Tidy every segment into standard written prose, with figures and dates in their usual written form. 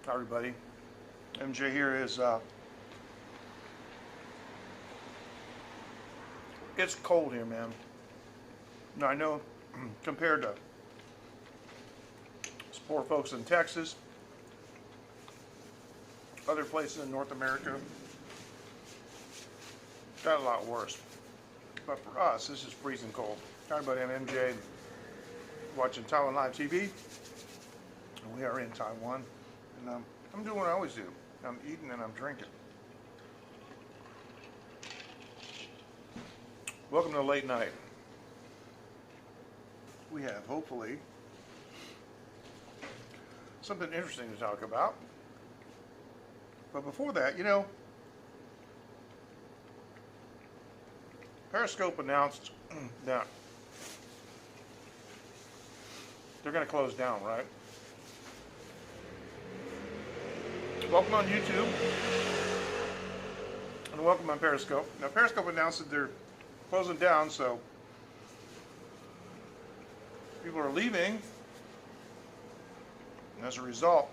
Hi everybody, MJ here is, it's cold here, man. Now I know compared to poor folks in Texas, other places in North America, got a lot worse. But for us, this is freezing cold. Hi everybody, I'm MJ, watching Taiwan Live TV. And we are in Taiwan, and I'm doing what I always do. I'm eating and I'm drinking. Welcome to Late Night. We have, hopefully, something interesting to talk about. But before that, you know, Periscope announced that they're going to close down, right? Welcome on YouTube, and welcome on Periscope. Now, Periscope announced that they're closing down, so people are leaving, and as a result,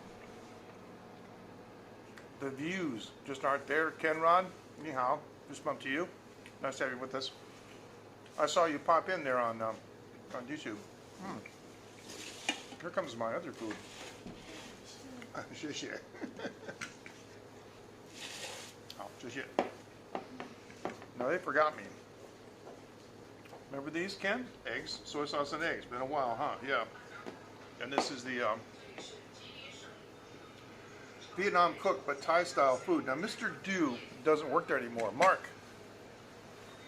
the views just aren't there. Kenrod, ni hao, just bumped to you. Nice to have you with us. I saw you pop in there on YouTube. Here comes my other food. Shit. Oh, shit. No, they forgot me. Remember these, Ken? Eggs, soy sauce and eggs. Been a while, huh? Yeah. And this is the Vietnam cook, but Thai style food. Now, Mr. Do doesn't work there anymore. Mark,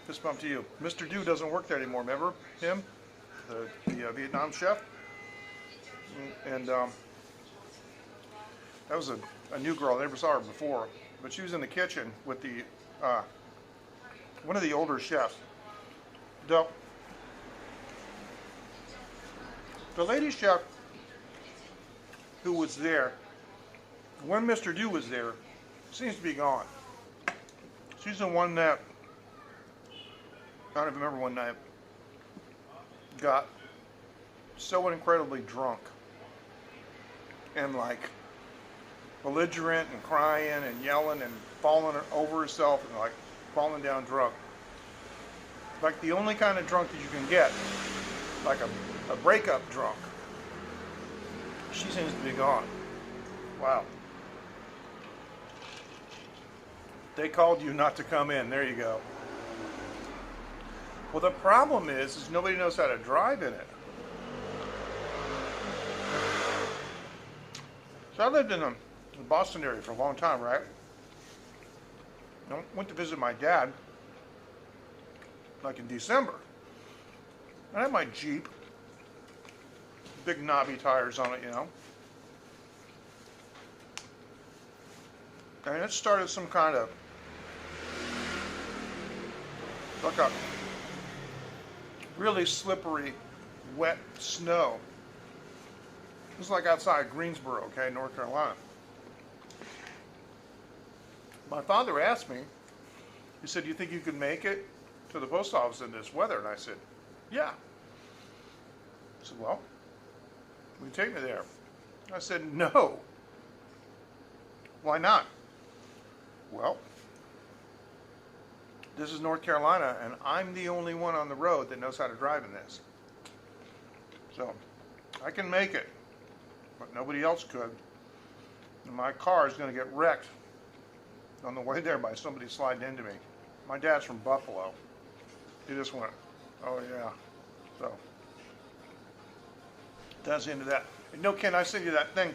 fist bump to you. Mr. Do doesn't work there anymore. Remember him? The Vietnam chef? And that was a new girl. I never saw her before. But she was in the kitchen with the one of the older chefs. The lady chef who was there when Mr. Do was there seems to be gone. She's the one that, I don't even remember one night, got so incredibly drunk and like belligerent and crying and yelling and falling over herself and like falling down drunk. Like the only kind of drunk that you can get, like a breakup drunk. She seems to be gone. Wow. They called you not to come in. There you go. Well, the problem is nobody knows how to drive in it. So I lived in the Boston area for a long time, right? I went to visit my dad, like in December. I had my Jeep, big knobby tires on it, you know. And it started some kind of, like a really slippery, wet snow. It was like outside Greensboro, okay, North Carolina. My father asked me, he said, "Do you think you could make it to the post office in this weather?" And I said, "Yeah." He said, "Well, will you take me there?" I said, "No." "Why not?" "Well, this is North Carolina, and I'm the only one on the road that knows how to drive in this. So, I can make it, but nobody else could. And my car is going to get wrecked on the way there by somebody sliding into me." My dad's from Buffalo. He just went, "Oh yeah." So, that's the end of that. And no, Ken, I sent you that thing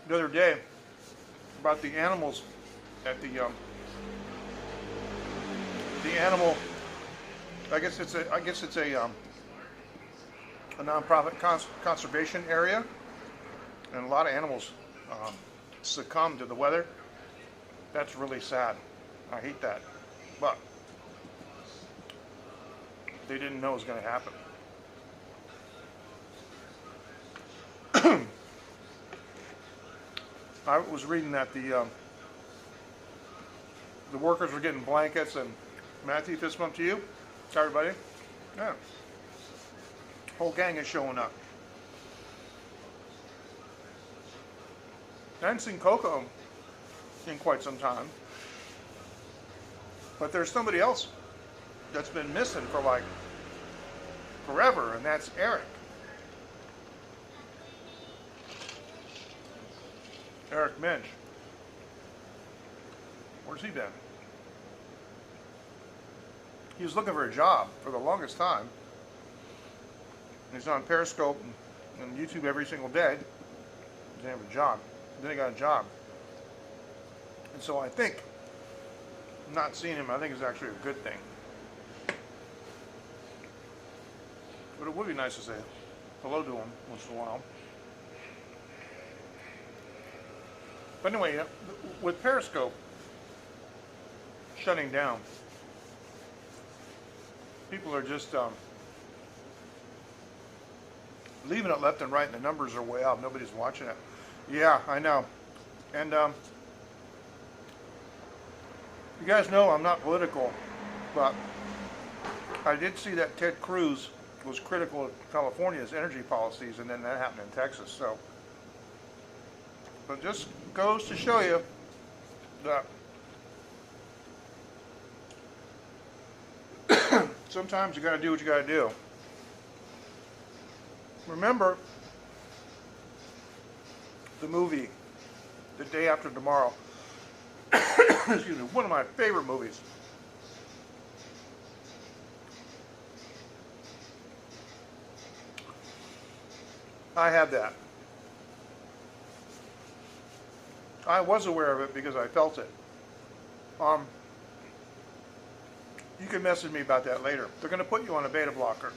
the other day about the animals at the animal. I guess it's a nonprofit conservation area, and a lot of animals succumb to the weather. That's really sad. I hate that, but they didn't know it was going to happen. I was reading that the workers were getting blankets, and Matthew, fist bump to you. Hi, everybody. Yeah. Whole gang is showing up. I hadn't seen Coco in quite some time. But there's somebody else that's been missing for like forever, and that's Eric. Eric Minch. Where's he been? He was looking for a job for the longest time. He's on Periscope and YouTube every single day. He didn't have a job. Then he got a job. And so I think not seeing him, I think, is actually a good thing. But it would be nice to say hello to him once in a while. But anyway, with Periscope shutting down, people are just leaving it left and right, and the numbers are way up. Nobody's watching it. Yeah, I know. And you guys know I'm not political, but I did see that Ted Cruz was critical of California's energy policies, and then that happened in Texas. So, but just goes to show you that sometimes you got to do what you got to do. Remember the movie The Day After Tomorrow. Excuse me, one of my favorite movies. I had that. I was aware of it because I felt it. You can message me about that later. They're going to put you on a beta blocker.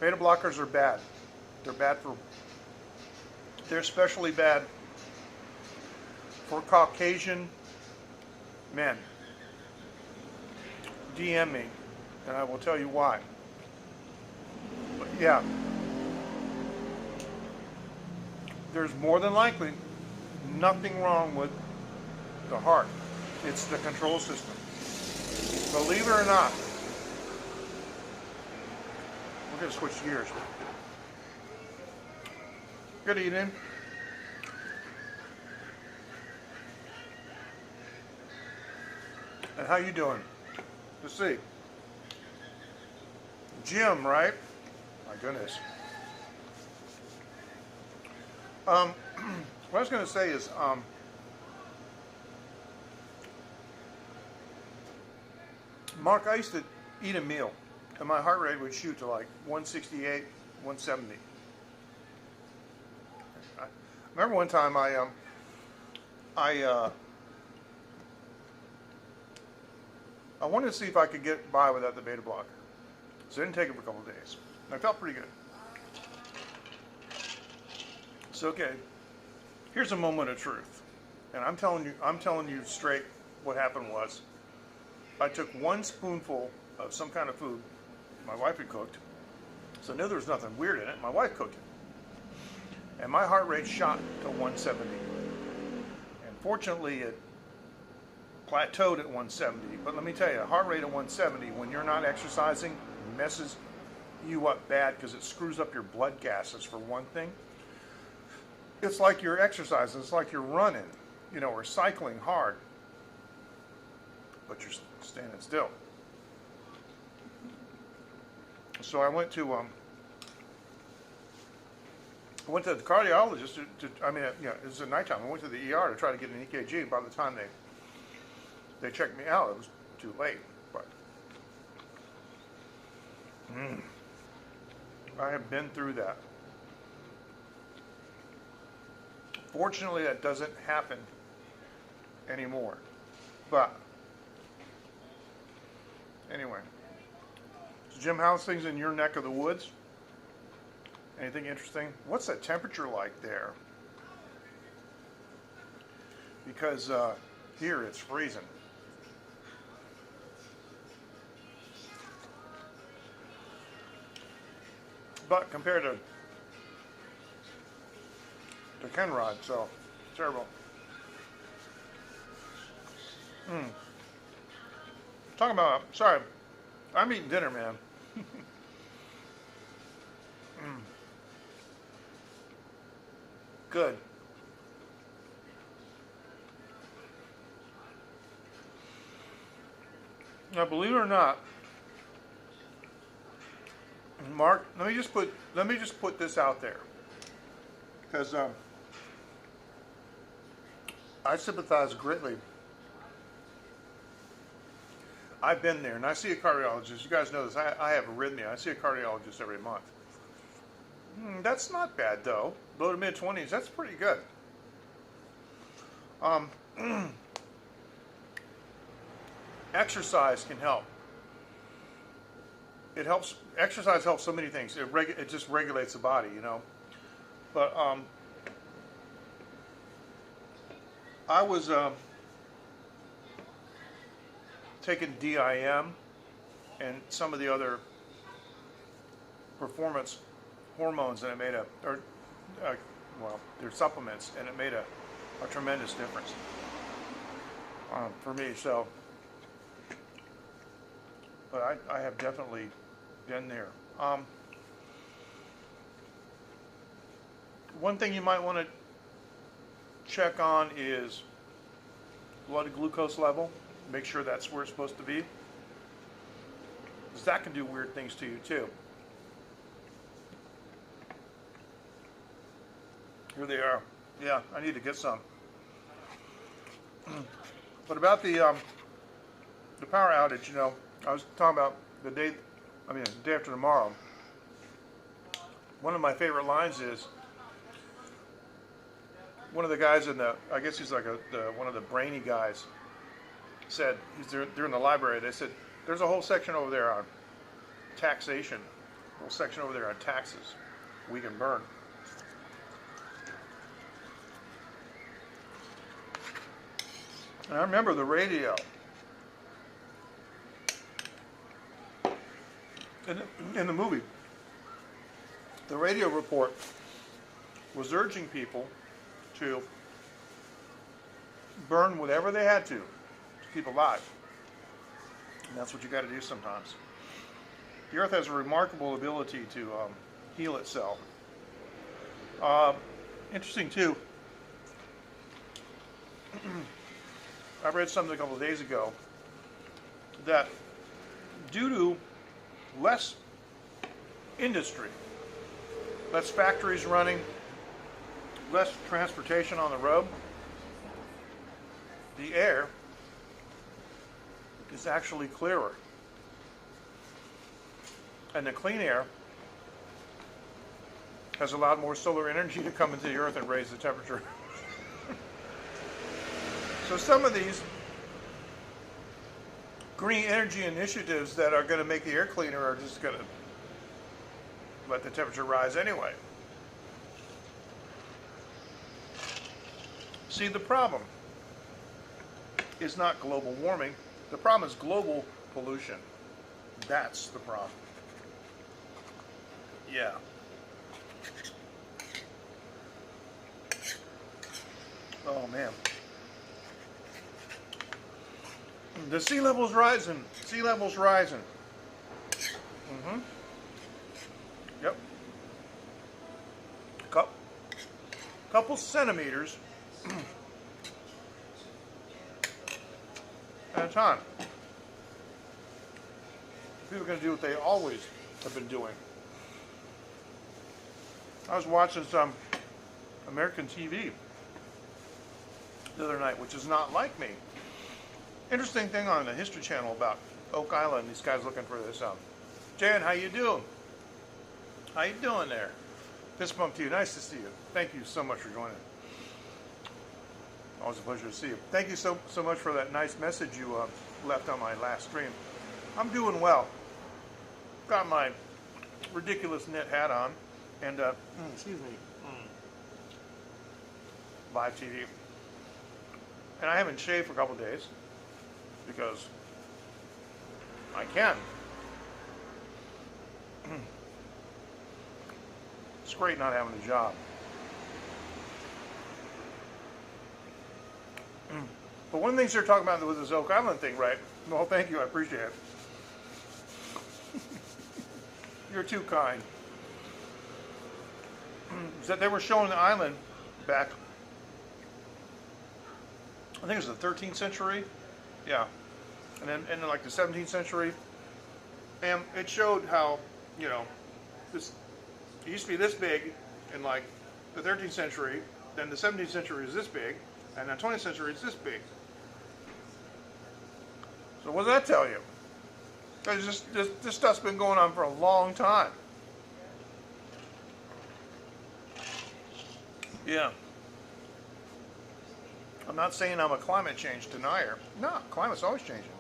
Beta blockers are bad. They're bad for... They're especially bad for Caucasian men. DM me, and I will tell you why. But yeah, there's more than likely nothing wrong with the heart. It's the control system. Believe it or not, we're going to switch gears. Good evening. And how you doing? Let's see. Jim, right? My goodness. What I was going to say is, Mark, I used to eat a meal, and my heart rate would shoot to like 168, 170. I remember one time I wanted to see if I could get by without the beta blocker, so I didn't take it for a couple of days. And I felt pretty good. So okay, here's a moment of truth, and I'm telling you straight what happened was, I took one spoonful of some kind of food my wife had cooked, so I knew there was nothing weird in it. My wife cooked it, and my heart rate shot to 170. And fortunately, it plateaued at 170. But let me tell you, a heart rate at 170 when you're not exercising messes you up bad because it screws up your blood gases for one thing. It's like you're exercising. It's like you're running, or cycling hard, but you're standing still. So I went to the cardiologist. It was at nighttime. I went to the ER to try to get an EKG. By the time they checked me out, it was too late. But I have been through that. Fortunately, that doesn't happen anymore. But anyway, so Jim, how's things in your neck of the woods? Anything interesting? What's the temperature like there? Because here it's freezing. But compared to Kenrod, so terrible. Talking about, sorry, I'm eating dinner, man. Good. Now, believe it or not, Mark, let me just put this out there, because I sympathize greatly. I've been there, and I see a cardiologist. You guys know this. I have arrhythmia. I see a cardiologist every month. That's not bad, though. Low to mid-20s, that's pretty good. Exercise can help. It helps. Exercise helps so many things. It just regulates the body, you know. But I was taking DIM and some of the other performance hormones, and it made well, they're supplements, and it made a tremendous difference for me. So, but I have definitely been there. One thing you might want to check on is blood glucose level. Make sure that's where it's supposed to be, because that can do weird things to you too. Here they are. Yeah, I need to get some. But about the power outage, you know, I was talking about the day after tomorrow. One of my favorite lines is one of the guys I guess he's like one of the brainy guys, said, they're in the library, they said, there's a whole section over there on taxation, a whole section over there on taxes we can burn. And I remember the radio in the movie. The radio report was urging people to burn whatever they had to keep alive. And that's what you got to do sometimes. The Earth has a remarkable ability to heal itself. Interesting too. I read something a couple of days ago that due to less industry, less factories running, less transportation on the road, the air is actually clearer. And the clean air has allowed more solar energy to come into the Earth and raise the temperature. So some of these green energy initiatives that are going to make the air cleaner are just going to let the temperature rise anyway. See, the problem is not global warming. The problem is global pollution. That's the problem. Yeah. Oh, man. The sea level's rising. Sea level's rising. Yep. Couple centimeters at a time. People are going to do what they always have been doing. I was watching some American TV the other night, which is not like me. Interesting thing on the History Channel about Oak Island. These guys looking for this. Jan, how you doing? How you doing there? Fist bump to you. Nice to see you. Thank you so much for joining. Always a pleasure to see you. Thank you so much for that nice message you left on my last stream. I'm doing well. Got my ridiculous knit hat on, and excuse me, live TV. And I haven't shaved for a couple of days because I can. It's great not having a job. But one of the things they're talking about with this Oak Island thing, right? Well, thank you, I appreciate it. You're too kind. Is that they were showing the island back, I think it was the 13th century. Yeah. and then in like the 17th century, and it showed how, you know, this it used to be this big in like the 13th century, then the 17th century is this big, and the 20th century is this big. So what does that tell you? This stuff's been going on for a long time. Yeah. I'm not saying I'm a climate change denier. No, climate's always changing.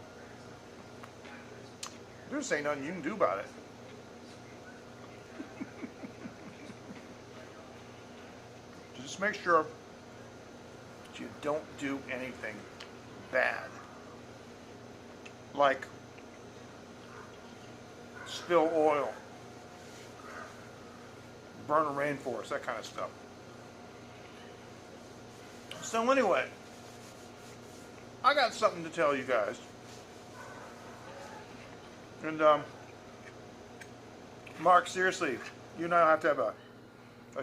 There's ain't nothing you can do about it. Just make sure that you don't do anything bad. Like spill oil, burn a rainforest, that kind of stuff. So anyway, I got something to tell you guys. And Mark, seriously, you and I have to have a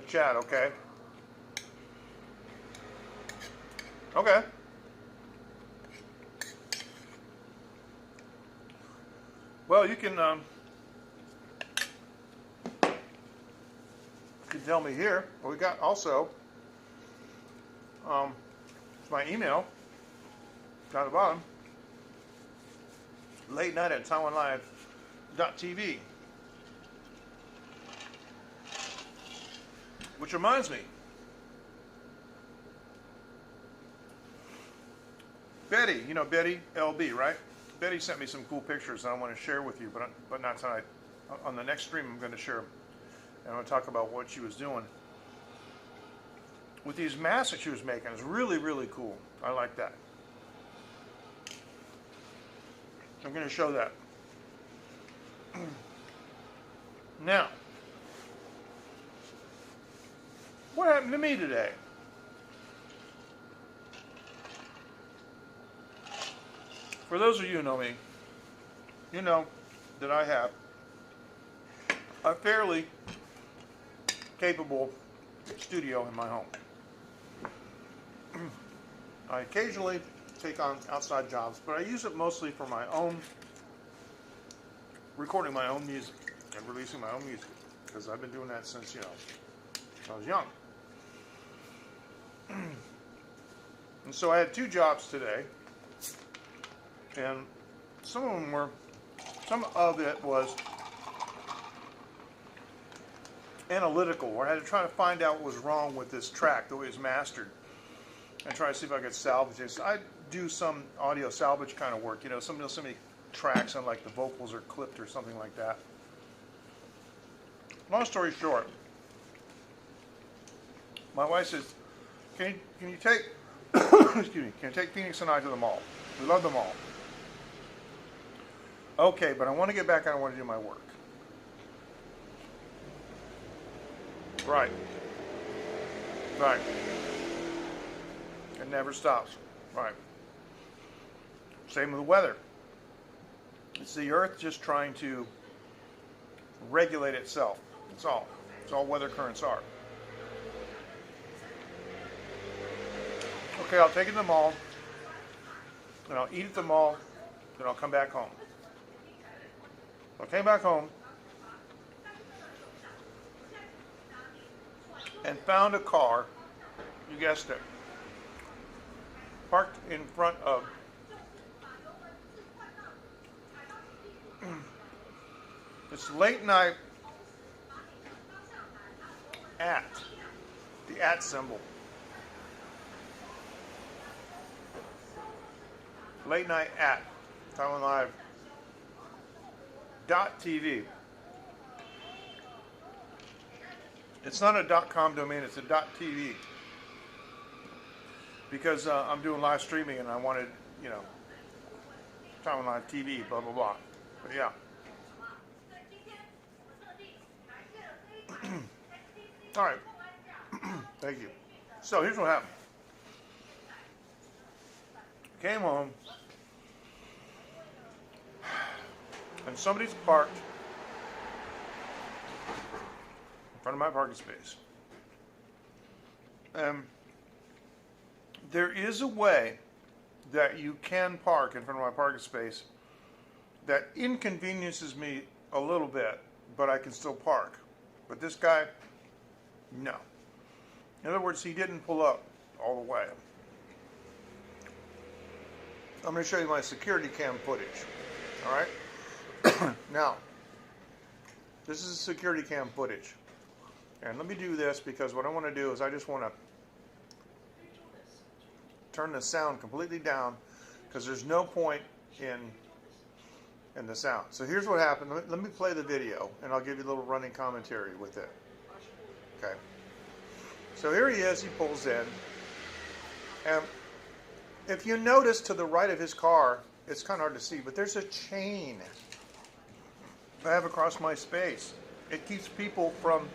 chat, okay? Okay. Well, you can tell me here. Well, we got also my email down at the bottom. Late night at TaiwanLive.tv. Which reminds me, Betty, you know Betty LB, right? Betty sent me some cool pictures that I want to share with you, but not tonight. On the next stream, I'm going to share them. And I'm going to talk about what she was doing with these masks that she was making. It's really, really cool. I like that. I'm going to show that. Now, what happened to me today? For those of you who know me, you know that I have a fairly capable studio in my home. I occasionally take on outside jobs, but I use it mostly for my own, recording my own music and releasing my own music, because I've been doing that since, you know, I was young. And so I had two jobs today, and some of it was analytical, where I had to try to find out what was wrong with this track, the way it was mastered, and try to see if I could salvage it. So I do some audio salvage kind of work, you know, some many tracks on like the vocals are clipped or something like that. Long story short, my wife says, can you take excuse me, can you take Phoenix and I to the mall? We love the mall. Okay, but I want to get back and I want to do my work. Right. Right. It never stops. Right. Same with the weather. It's the earth just trying to regulate itself. That's all. That's all weather currents are. Okay, I'll take it to the mall, and I'll eat at the mall, then I'll come back home. I came back home and found a car, you guessed it, parked in front of this late night the @ symbol. Late night @ TaiwanLive.tv. It's not a .com domain, it's a .tv. Because I'm doing live streaming and I wanted, you know, Taiwan Live TV, blah, blah, blah. But yeah. All right. Thank you. So here's what happened. Came home, and somebody's parked in front of my parking space. There is a way that you can park in front of my parking space that inconveniences me a little bit, but I can still park. But this guy, no. In other words, he didn't pull up all the way. I'm going to show you my security cam footage. All right? Now, this is security cam footage. And let me do this because what I want to do is I just want to turn the sound completely down because there's no point in the sound. So here's what happened. Let me play the video and I'll give you a little running commentary with it. Okay. So here he is. He pulls in. And if you notice to the right of his car, it's kind of hard to see, but there's a chain I have across my space. It keeps people from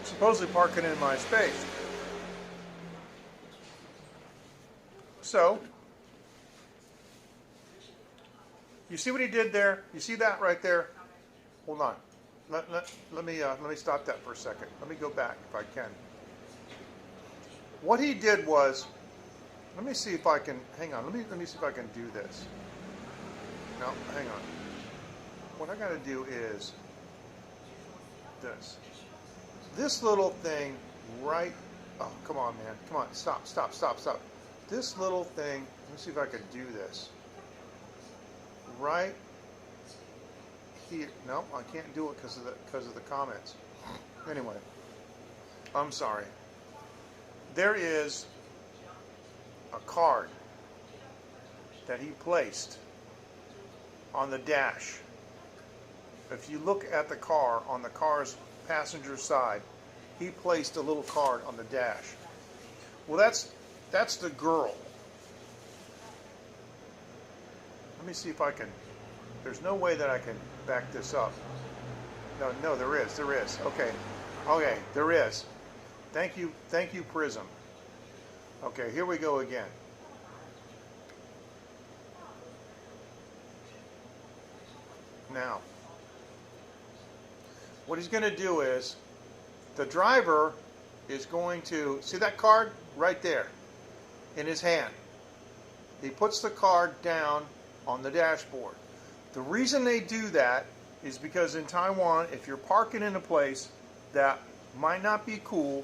supposedly parking in my space. So, you see what he did there? You see that right there? Hold on. Let me stop that for a second. Let me go back if I can. What he did was, let me see if I can, hang on, let me see if I can do this. No, hang on. What I gotta do is this. This little thing right, oh, come on, man. Come on, stop. This little thing, let me see if I can do this. Right here. No, I can't do it because of the comments. Anyway, I'm sorry. There is a card that he placed on the dash. If you look at the car, on the car's passenger side, he placed a little card on the dash. Well, that's the girl. Let me see if I can. There's no way that I can back this up. No, there is. Okay, there is. Thank you, Prism. Okay, here we go again. Now, what he's going to do is, the driver is going to, see that card right there in his hand. He puts the card down on the dashboard. The reason they do that is because in Taiwan, if you're parking in a place that might not be cool,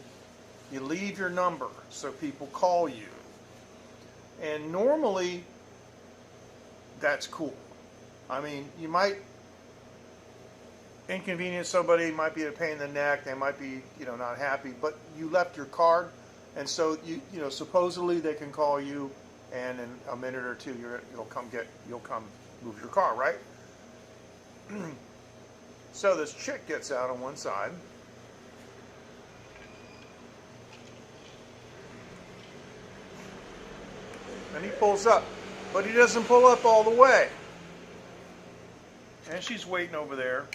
you leave your number so people call you. And normally, that's cool. I mean, you might inconvenience somebody, might be a pain in the neck, they might be, not happy, but you left your card, and so supposedly they can call you, and in a minute or two you'll come move your car, right? So this chick gets out on one side. And he pulls up, but he doesn't pull up all the way. And she's waiting over there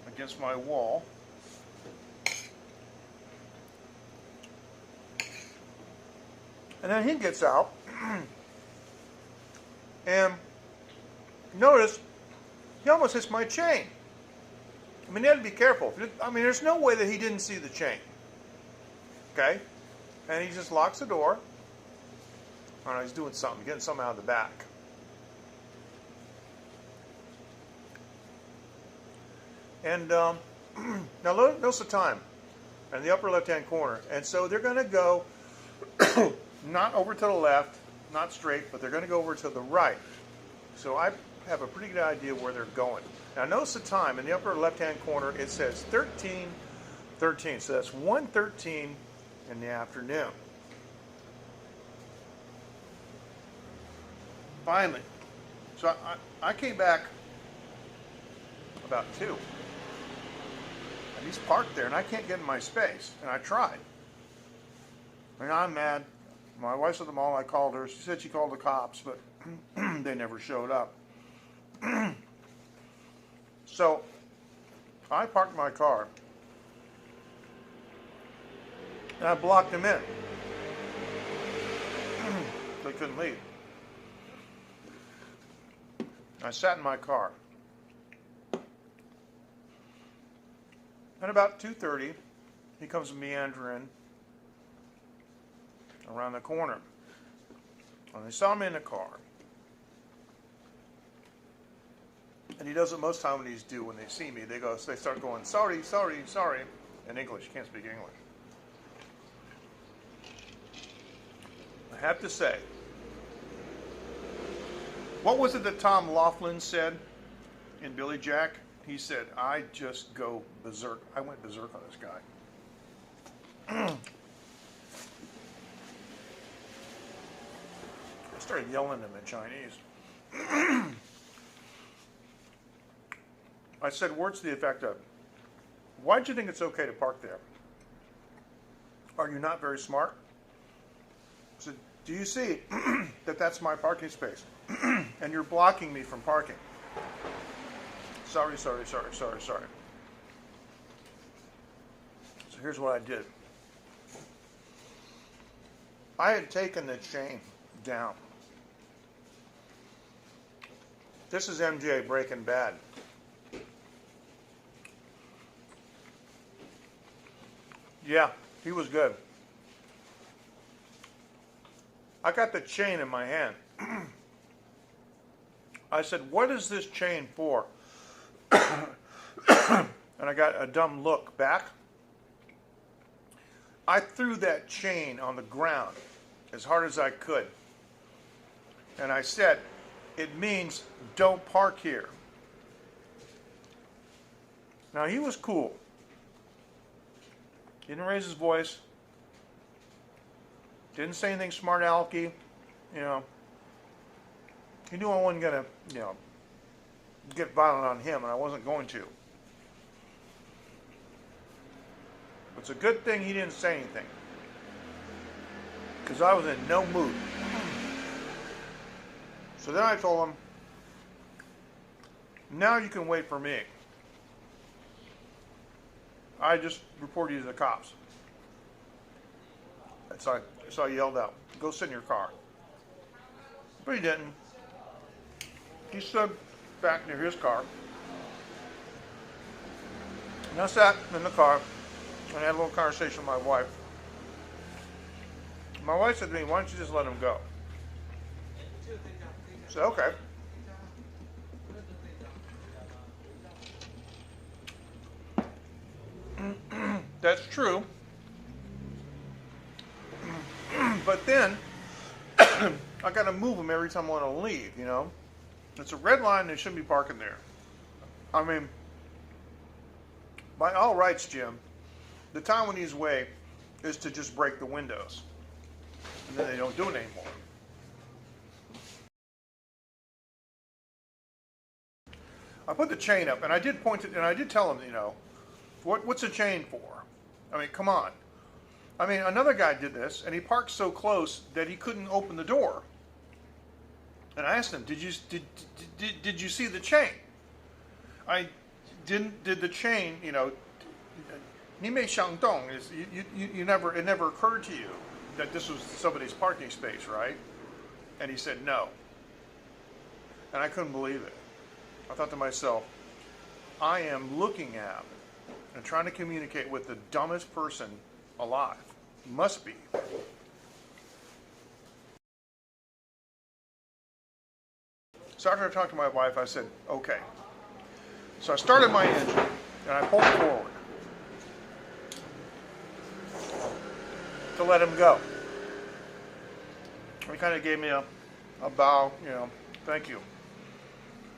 against my wall. And then he gets out, and notice, he almost hits my chain. I mean, you have to be careful. I mean, there's no way that he didn't see the chain. Okay? And he just locks the door. I don't know, he's doing something, getting something out of the back. And now notice the time in the upper left-hand corner. And so they're going to go not over to the left, not straight, but they're going to go over to the right. So I have a pretty good idea where they're going. Now notice the time in the upper left-hand corner. It says 13:13, so that's 1:13 in the afternoon. Finally, so I came back about 2, and he's parked there, and I can't get in my space, and I tried. And I'm mad. My wife's at the mall. I called her. She said she called the cops, but they never showed up. So I parked my car, and I blocked him in. They couldn't leave. I sat in my car. And about 2:30, he comes meandering around the corner. And they saw me in the car. And he does it most times when they see me. They start going, sorry, sorry, sorry, in English. You can't speak English. I have to say, what was it that Tom Laughlin said in Billy Jack? He said, I just go berserk. I went berserk on this guy. I started yelling at him in Chinese. I said words to the effect of, why do you think it's okay to park there? Are you not very smart? I said, do you see that that's my parking space? And you're blocking me from parking. Sorry, sorry, sorry, sorry, sorry. So here's what I did. I had taken the chain down. This is MJ Breaking Bad. Yeah, he was good. I got the chain in my hand. I said, what is this chain for? And I got a dumb look back. I threw that chain on the ground as hard as I could. And I said, it means don't park here. Now he was cool. Didn't raise his voice. Didn't say anything smart alecky. You know. He knew I wasn't gonna, get violent on him, and I wasn't going to. It's a good thing he didn't say anything, because I was in no mood. So then I told him, now you can wait for me. I just reported you to the cops. So I yelled out, go sit in your car. But he didn't. He stood back near his car. And I sat in the car and I had a little conversation with my wife. My wife said to me, why don't you just let him go? I said, okay. That's true. But then, I got to move them every time I want to leave, It's a red line, they shouldn't be parking there. I mean, by all rights, Jim, the Taiwanese way is to just break the windows. And then they don't do it anymore. I put the chain up, and I did point it, and I did tell him, what's a chain for? I mean, come on. I mean, another guy did this, and he parked so close that he couldn't open the door. And I asked him, did you see the chain? I didn't. Did the chain, Ni mei xiang dong is it never occurred to you that this was somebody's parking space, right? And he said no. And I couldn't believe it. I thought to myself, I am looking at and trying to communicate with the dumbest person alive. Must be. So after I talked to my wife, I said, okay. So I started my engine and I pulled forward to let him go. He kind of gave me a bow, thank you.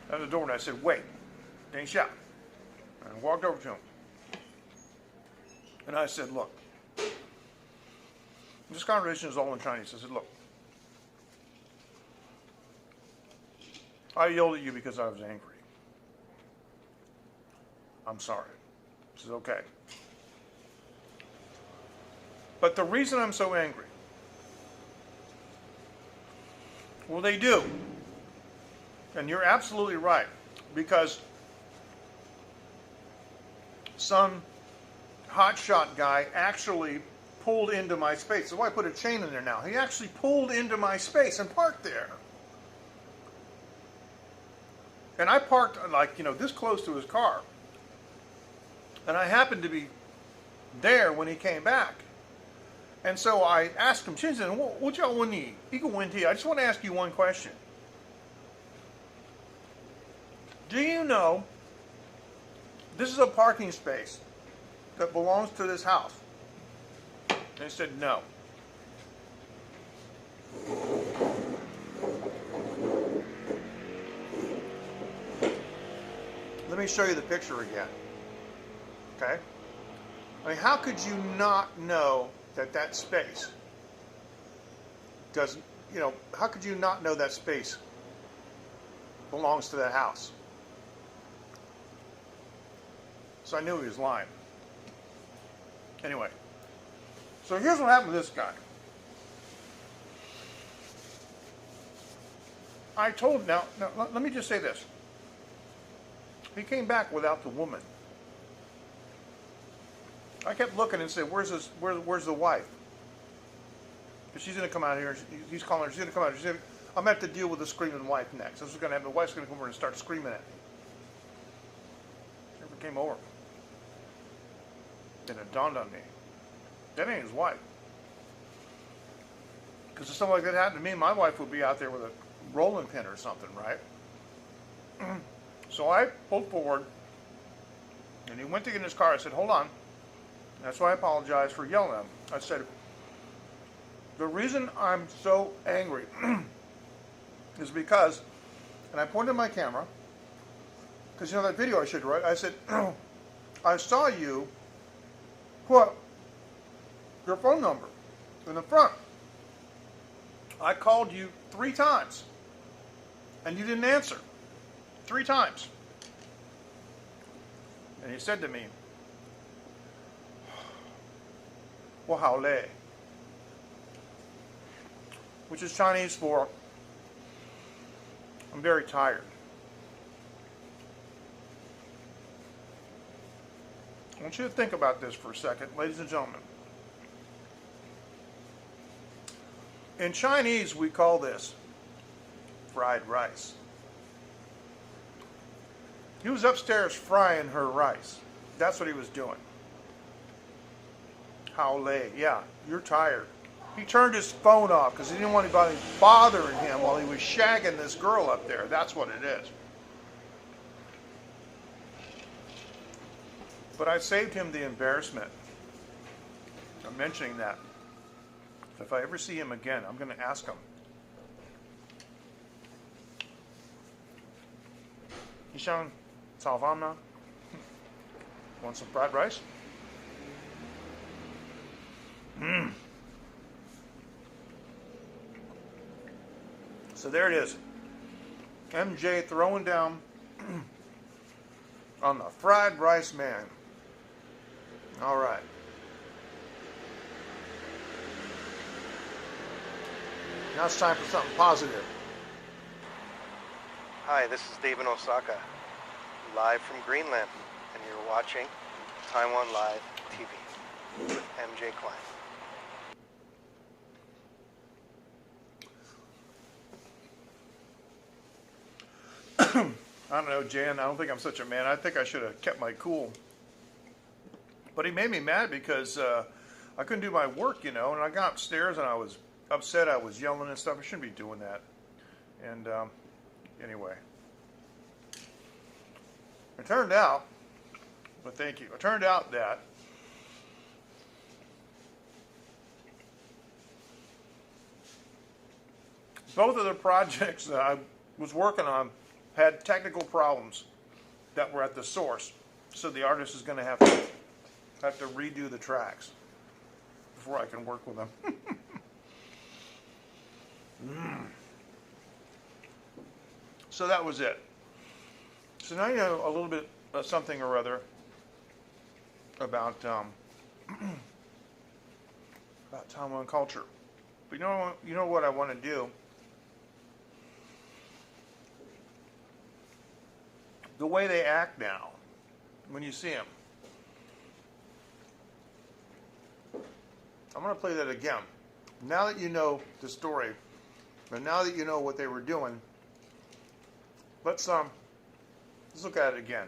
At the door, and I said, wait, 等一下. And I walked over to him. And I said, look, this conversation is all in Chinese. I said, look, I yelled at you because I was angry. I'm sorry. He said, okay. But the reason I'm so angry, well, they do. And you're absolutely right, because some hotshot guy actually pulled into my space. So I put a chain in there now. He actually pulled into my space and parked there. And I parked this close to his car. And I happened to be there when he came back. And so I asked him, Chinzen, what y'all want to eat? I just want to ask you one question. Do you know this is a parking space that belongs to this house? And he said, no. Let me show you the picture again. Okay? I mean, how could you not know that that space doesn't, you know, how could you not know that space belongs to that house? So I knew he was lying. Anyway, so here's what happened to this guy. I told him, now let me just say this. He came back without the woman. I kept looking and said, where's the wife? Because she's going to come out here. He's calling her. She's going to come out here. I'm going to have to deal with the screaming wife next. This is going to happen. The wife's going to come over and start screaming at me. Never came over. Then it dawned on me. That ain't his wife. Because if something like that happened to me, my wife would be out there with a rolling pin or something, right? So I pulled forward, and he went to get in his car. I said, hold on. That's why I apologized for yelling at him. I said, the reason I'm so angry is because, and I pointed my camera, because you know that video I showed you, right? I said, I saw you put your phone number in the front. I called you 3 times, and you didn't answer. 3 times. And he said to me, "Wo hao lei," which is Chinese for I'm very tired. I want you to think about this for a second, ladies and gentlemen. In Chinese, we call this fried rice. He was upstairs frying her rice. That's what he was doing. Hao lei. Yeah, you're tired. He turned his phone off because he didn't want anybody bothering him while he was shagging this girl up there. That's what it is. But I saved him the embarrassment of mentioning that. If I ever see him again, I'm going to ask him. Yishang, cao fan na? Want some fried rice? So there it is. MJ throwing down on the fried rice man. All right. Now it's time for something positive. Hi, this is Dave in Osaka, live from Greenland, and you're watching Taiwan Live TV with MJ Klein. I don't know, Jan, I don't think I'm such a man. I think I should have kept my cool. But he made me mad because I couldn't do my work, you know, and I got upstairs and I was upset. I was yelling and stuff. I shouldn't be doing that. And anyway. It turned out, but thank you. It turned out that both of the projects that I was working on had technical problems that were at the source. So the artist is going to have to redo the tracks before I can work with them. So that was it. So now you know a little bit of something or other about Taiwan culture. But you know what I want to do? The way they act now, when you see them. I'm going to play that again. Now that you know the story, and now that you know what they were doing, let's look at it again.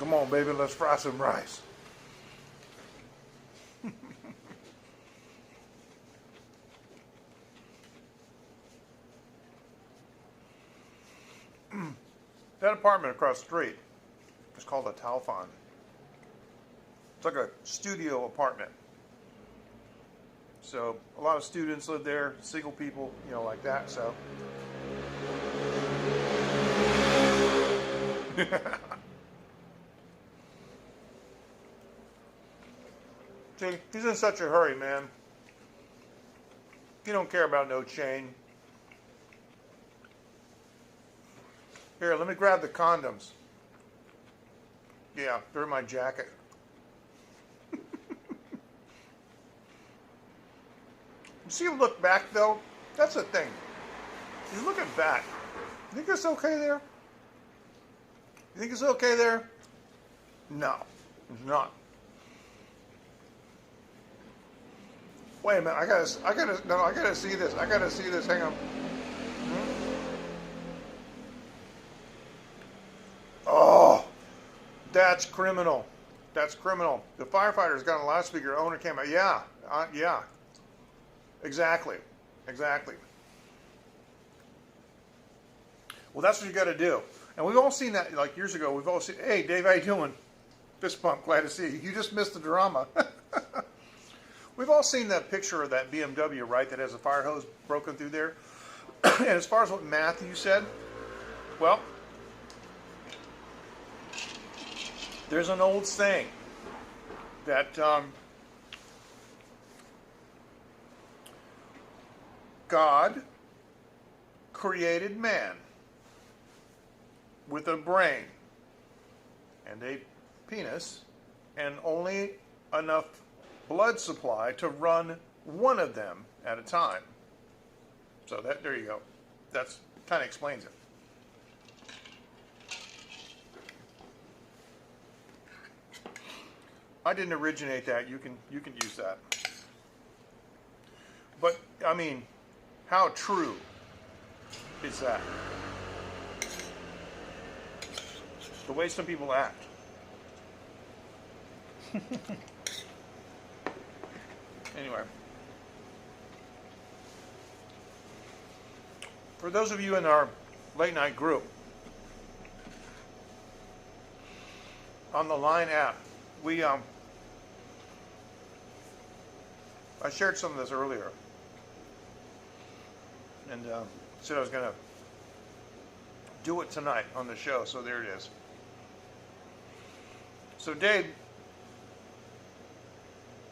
Come on, baby, let's fry some rice. That apartment across the street is called a Taiwan. It's like a studio apartment. So a lot of students live there, single people, you know, like that. So. See, he's in such a hurry, man. He don't care about no chain. Here, let me grab the condoms. Yeah, they're in my jacket. You see him look back, though? That's the thing. He's looking back. You think it's okay there? You think it's okay there? No, it's not. Wait a minute, I gotta see this. I gotta see this. Hang on. Oh, that's criminal. That's criminal. The firefighter's got a loudspeaker. Owner came out. Yeah, yeah. Exactly. Exactly. Well, that's what you got to do. And we've all seen that, like years ago. We've all seen, hey, Dave, how you doing? Fist bump, glad to see you. You just missed the drama. We've all seen that picture of that BMW, right, that has a fire hose broken through there. And as far as what Matthew said, well, there's an old saying that God created man with a brain and a penis and only enough blood supply to run one of them at a time. So there you go. That's kind of explains it. I didn't originate that. You can use that. But I mean, how true is that? The way some people act. Anyway. For those of you in our late night group, on the Line app, we I shared some of this earlier, and said I was going to do it tonight on the show, so there it is. So Dave,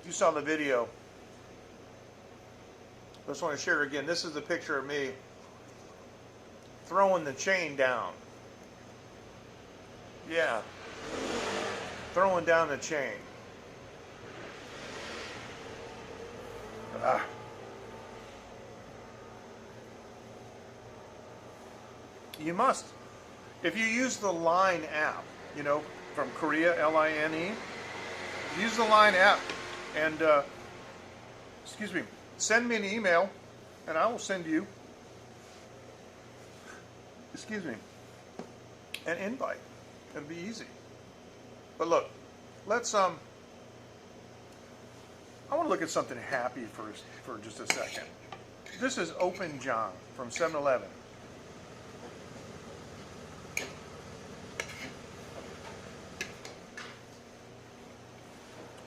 you saw the video. I just want to share it again. This is a picture of me throwing the chain down. Yeah. Throwing down the chain. You must. If you use the Line app, you know, from Korea, Line, use the Line app and, excuse me, send me an email and I will send you, excuse me, an invite. It'll be easy. But look, let's, I want to look at something happy first for just a second. This is Open John from 7-Eleven.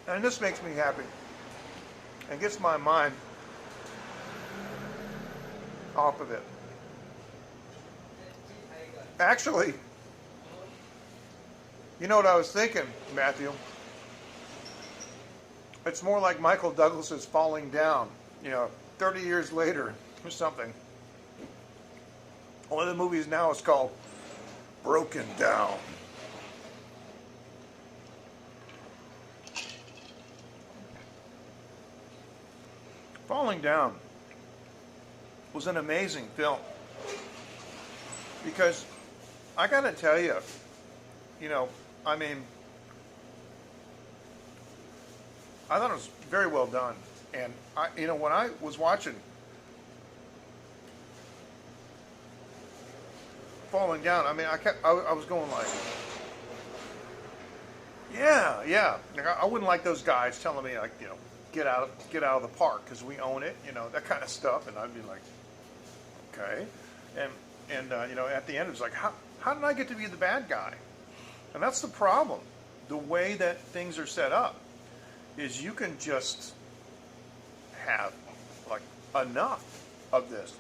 And this makes me happy and gets my mind off of it. Actually, you know what I was thinking, Matthew? It's more like Michael Douglas's Falling Down, you know, 30 years later or something. One of the movies now is called Broken Down. Falling Down was an amazing film because I got to tell you, you know, I mean, I thought it was very well done. And I, you know, when I was watching Falling Down, I mean, I was going like, Yeah. Like, I wouldn't like those guys telling me, like, get out of the park because we own it, that kind of stuff. And I'd be like, okay. And at the end, it's like, how did I get to be the bad guy? And that's the problem. The way that things are set up is you can just have like enough of this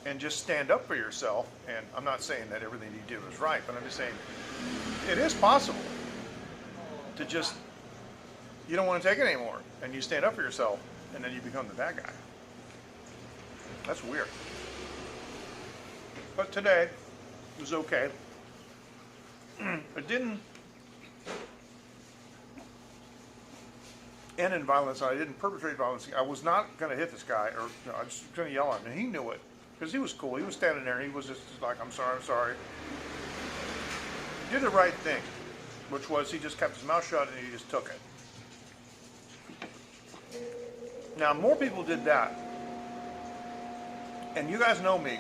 and just stand up for yourself. And I'm not saying that everything you do is right, but I'm just saying it is possible to just, you don't want to take it anymore, and you stand up for yourself, and then you become the bad guy. That's weird. But today it was okay. It didn't end in violence. I didn't perpetrate violence. I was not going to hit this guy, or I was just going to yell at him, and he knew it because he was cool. He was standing there, and he was just like, I'm sorry. He did the right thing, which was he just kept his mouth shut and he just took it. Now, more people did that, and you guys know me,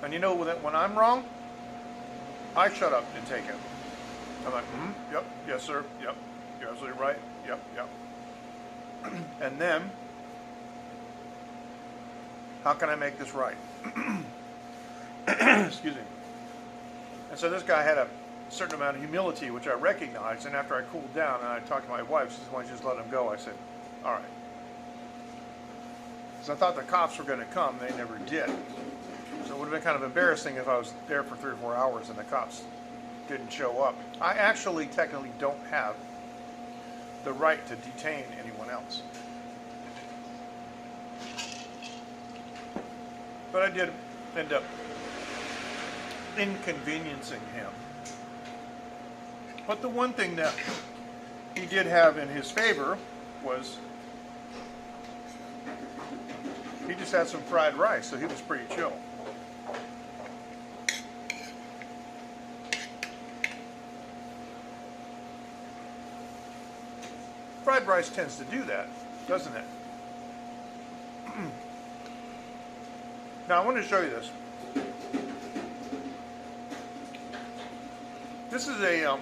and you know that when I'm wrong, I shut up and take it. I'm like, yep, yes sir, yep, you're absolutely right, yep. And then, how can I make this right? Excuse me. And so this guy had a certain amount of humility, which I recognized, and after I cooled down and I talked to my wife, she said, why don't you just let him go? I said, all right. Because I thought the cops were going to come, they never did. So it would have been kind of embarrassing if I was there for 3 or 4 hours and the cops didn't show up. I actually technically don't have the right to detain anyone else. But I did end up inconveniencing him. But the one thing that he did have in his favor was he just had some fried rice, so he was pretty chill. Fried rice tends to do that, doesn't it? Now I want to show you this. This is a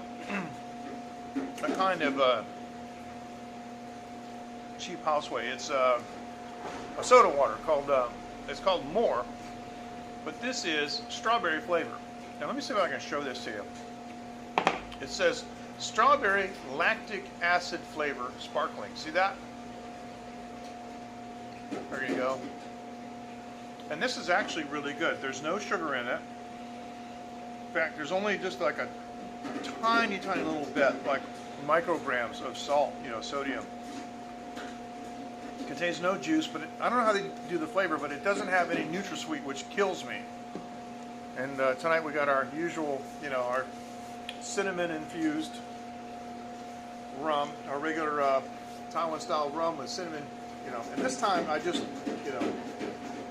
kind of cheap houseway. It's a soda water called it's called More, but this is strawberry flavor. Now let me see if I can show this to you. It says strawberry lactic acid flavor sparkling. See that? There you go. And this is actually really good. There's no sugar in it. In fact, there's only just like a tiny little bit, like micrograms of salt, sodium. It contains no juice, but I don't know how they do the flavor, but it doesn't have any NutraSweet, which kills me. And tonight we got our usual, our cinnamon infused rum, our regular Taiwan style rum with cinnamon, and this time I just,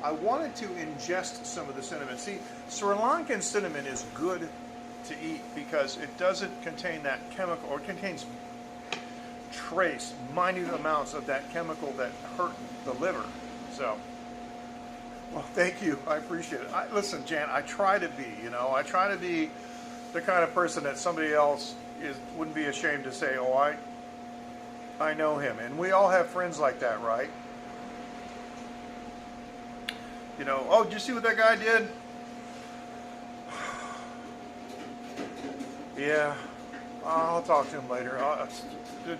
I wanted to ingest some of the cinnamon. See, Sri Lankan cinnamon is good to eat because it doesn't contain that chemical, or it contains trace, minute amounts of that chemical that hurt the liver. So, well, thank you. I appreciate it. Listen, Jan, I try to be, I try to be the kind of person that somebody else wouldn't be ashamed to say, oh, I know him. And we all have friends like that, right? Oh, did you see what that guy did? Yeah, I'll talk to him later.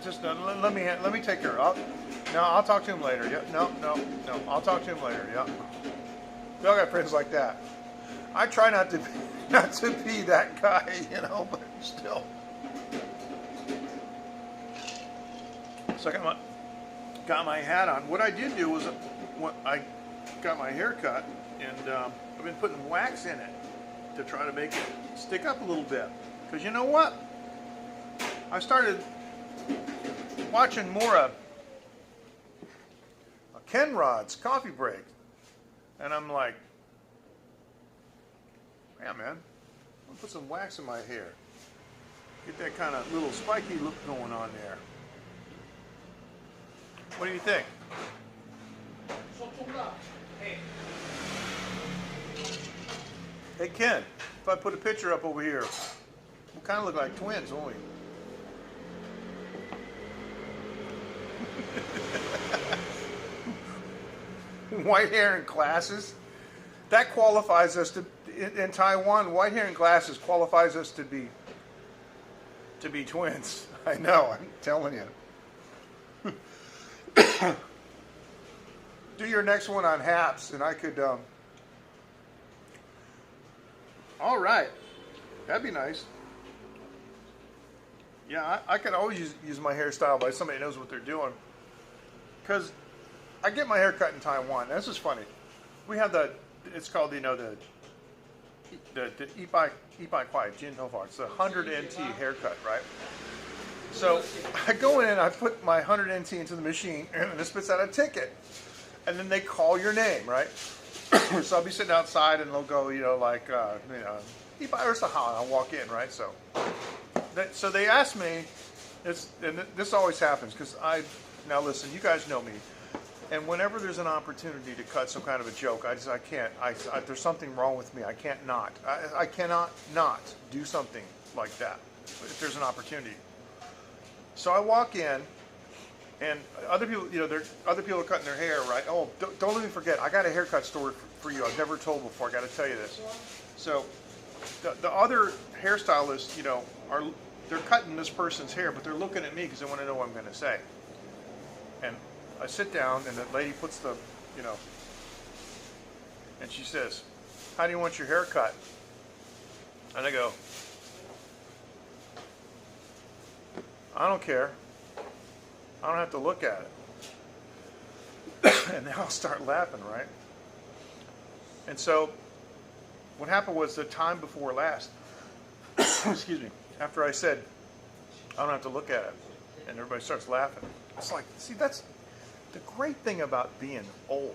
Just let me take care of it. No, I'll talk to him later. Yeah, no, I'll talk to him later. Yeah, we all got friends like that. I try not to be that guy, but still. So I got my hat on. What I did do was when I got my hair cut, and I've been putting wax in it to try to make it stick up a little bit. Because you know what? I started watching more of Ken Rod's Coffee Break, and I'm like, yeah, man, I'll put some wax in my hair. Get that kind of little spiky look going on there. What do you think? Hey Ken, if I put a picture up over here, we kind of look like twins, don't we? white hair and glasses. That qualifies us to, in Taiwan, white hair and glasses qualifies us to be twins. I know, I'm telling you. Do your next one on haps, and I could, all right. That'd be nice. Yeah, I could always use my hairstyle by somebody who knows what they're doing. Because I get my hair cut in Taiwan. This is funny. We have it's called, the Ibai Kwai Jin Hofar. It's the 100 NT haircut, right? So I go in, I put my 100 NT into the machine, and it spits out a ticket. And then they call your name, right? So I'll be sitting outside, and they'll go, like, Ibai or Sahal, and I'll walk in, right? So they asked me, and this always happens, because now listen, you guys know me. And whenever there's an opportunity to cut some kind of a joke, I can't. There's something wrong with me. I can't not. I cannot not do something like that if there's an opportunity. So I walk in, and other people, other people are cutting their hair, right? Oh, don't let me forget. I got a haircut story for you. I've never told before. I got to tell you this. So the other hairstylists, they're cutting this person's hair, but they're looking at me because they want to know what I'm going to say. And I sit down, and the lady puts the, and she says, "How do you want your hair cut?" And I go, "I don't care. I don't have to look at it." And then I'll start laughing, right? And so what happened was the time before last, excuse me, after I said, "I don't have to look at it," and everybody starts laughing. It's like, see, that's the great thing about being old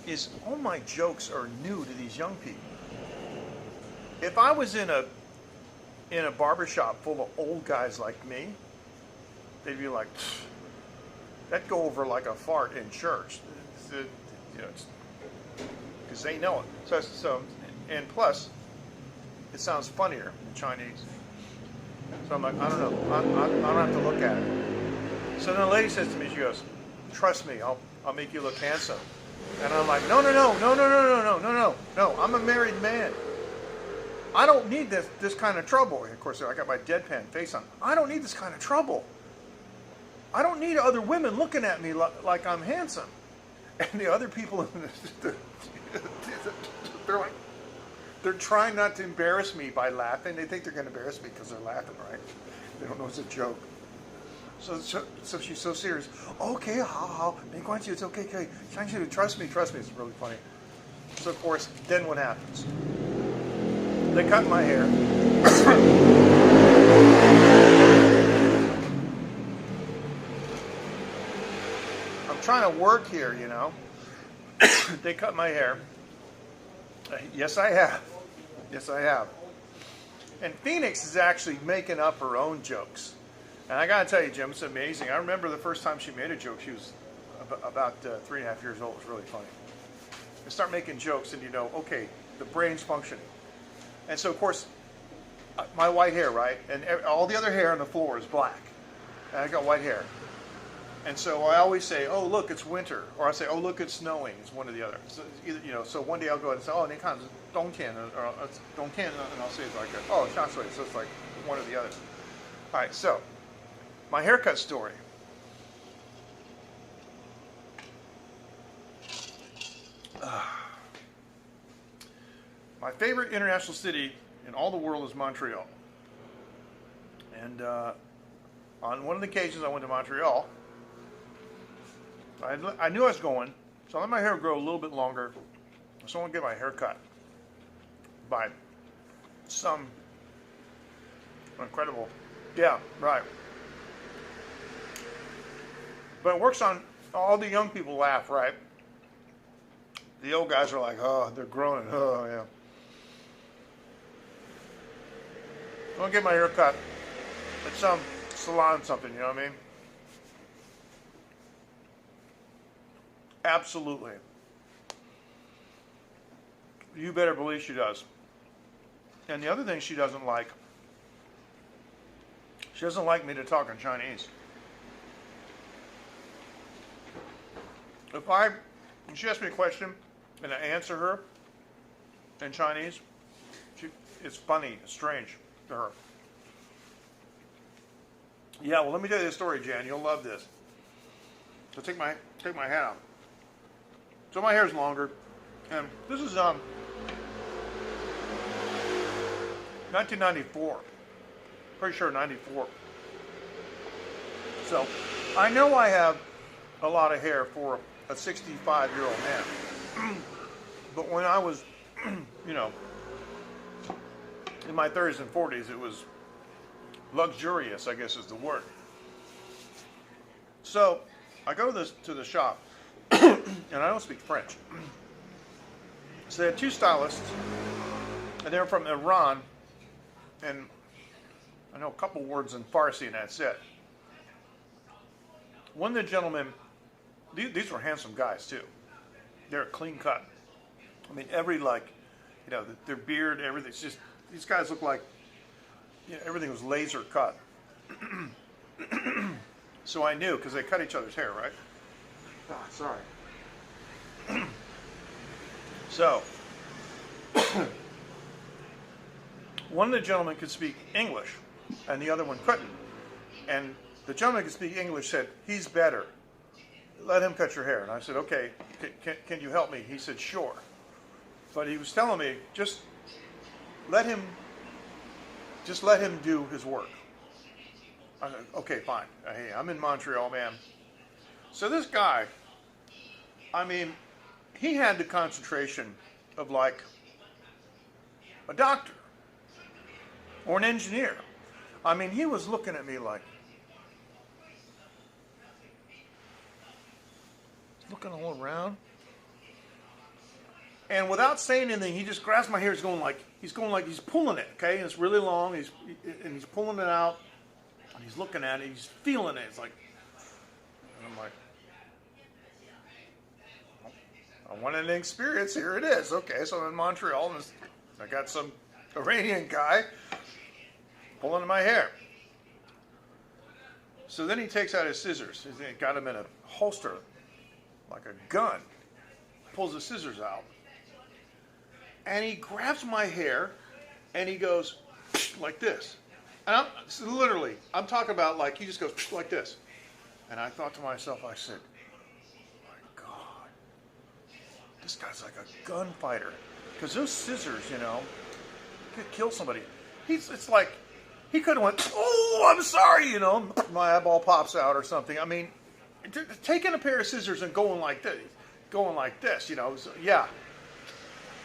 is all my jokes are new to these young people. If I was in a barbershop full of old guys like me, they'd be like, that'd go over like a fart in church, because they know it. So, and plus, it sounds funnier in Chinese. So I'm like, I don't know, I don't have to look at it. So then the lady says to me, she goes, "Trust me, I'll make you look handsome." And I'm like, no, I'm a married man. I don't need this kind of trouble. And of course, I got my deadpan face on. I don't need this kind of trouble. I don't need other women looking at me like I'm handsome. And the other people, they're trying not to embarrass me by laughing. They think they're going to embarrass me because they're laughing, right? They don't know it's a joke. So she's so serious. Okay, 好，没关系, it's okay. Trust me. It's really funny. So of course, then what happens? They cut my hair. I'm trying to work here, They cut my hair. Yes, I have. And Phoenix is actually making up her own jokes. And I got to tell you, Jim, it's amazing. I remember the first time she made a joke. She was about 3.5 years old. It was really funny. You start making jokes, and okay, the brain's functioning. And so, of course, my white hair, right? And all the other hair on the floor is black. And I got white hair. And so I always say, "Oh, look, it's winter." Or I say, "Oh, look, it's snowing." It's one or the other. So, so one day I'll go and say, "Oh, 你看, 冬天, or 冬天, and I'll say it like, "Oh, 下水." So it's like one or the other. All right, so my haircut story. My favorite international city in all the world is Montreal. And on one of the occasions I went to Montreal, I knew I was going, so I let my hair grow a little bit longer. So I want to get my hair cut by some incredible, yeah, right. But it works on all the young people laugh, right? The old guys are like, "Oh, they're groaning. Oh, yeah." I want to get my hair cut at some salon, something, you know what I mean? Absolutely. You better believe she does. And the other thing she doesn't like me to talk in Chinese. If I And she asked me a question, and I answer her in Chinese. It's funny, it's strange to her. Yeah, well, let me tell you this story, Jan. You'll love this. So take my hat off. So my hair's longer, and this is 1994. Pretty sure 94. So I know I have a lot of hair for a 65-year-old man. But when I was, you know, in my 30s and 40s, it was luxurious, I guess is the word. So I go to the shop, and I don't speak French. So they had two stylists, and they were from Iran, and I know a couple words in Farsi, and that's it. One of the gentlemen, these were handsome guys too. They're clean cut. I mean, their beard, everything's just, these guys look like, everything was laser cut. So I knew, because they cut each other's hair, right? Ah, sorry. So, one of the gentlemen could speak English, and the other one couldn't. And the gentleman who could speak English said, "He's better. Let him cut your hair." And I said, "Okay, can you help me?" He said, "Sure." But he was telling me, just let him do his work. I said, "Okay, fine. Hey, I'm in Montreal, man." So this guy, I mean, he had the concentration of like a doctor or an engineer. I mean, he was looking at me like, looking all around. And without saying anything, he just grabs my hair. He's going like he's pulling it. Okay, and it's really long. He's pulling it out, and he's looking at it. He's feeling it. It's like, and I'm like, I wanted an experience. Here it is. Okay, so I'm in Montreal, and I got some Iranian guy pulling my hair. So then he takes out his scissors. He's got them in a holster, like a gun. Pulls the scissors out. And he grabs my hair, and he goes like this. And I'm talking about like, he just goes like this. And I thought to myself, I said, oh my God, this guy's like a gunfighter. Because those scissors, could kill somebody. It's like, he could have went, "Oh, I'm sorry," my eyeball pops out or something. I mean, taking a pair of scissors and going like this, so, yeah.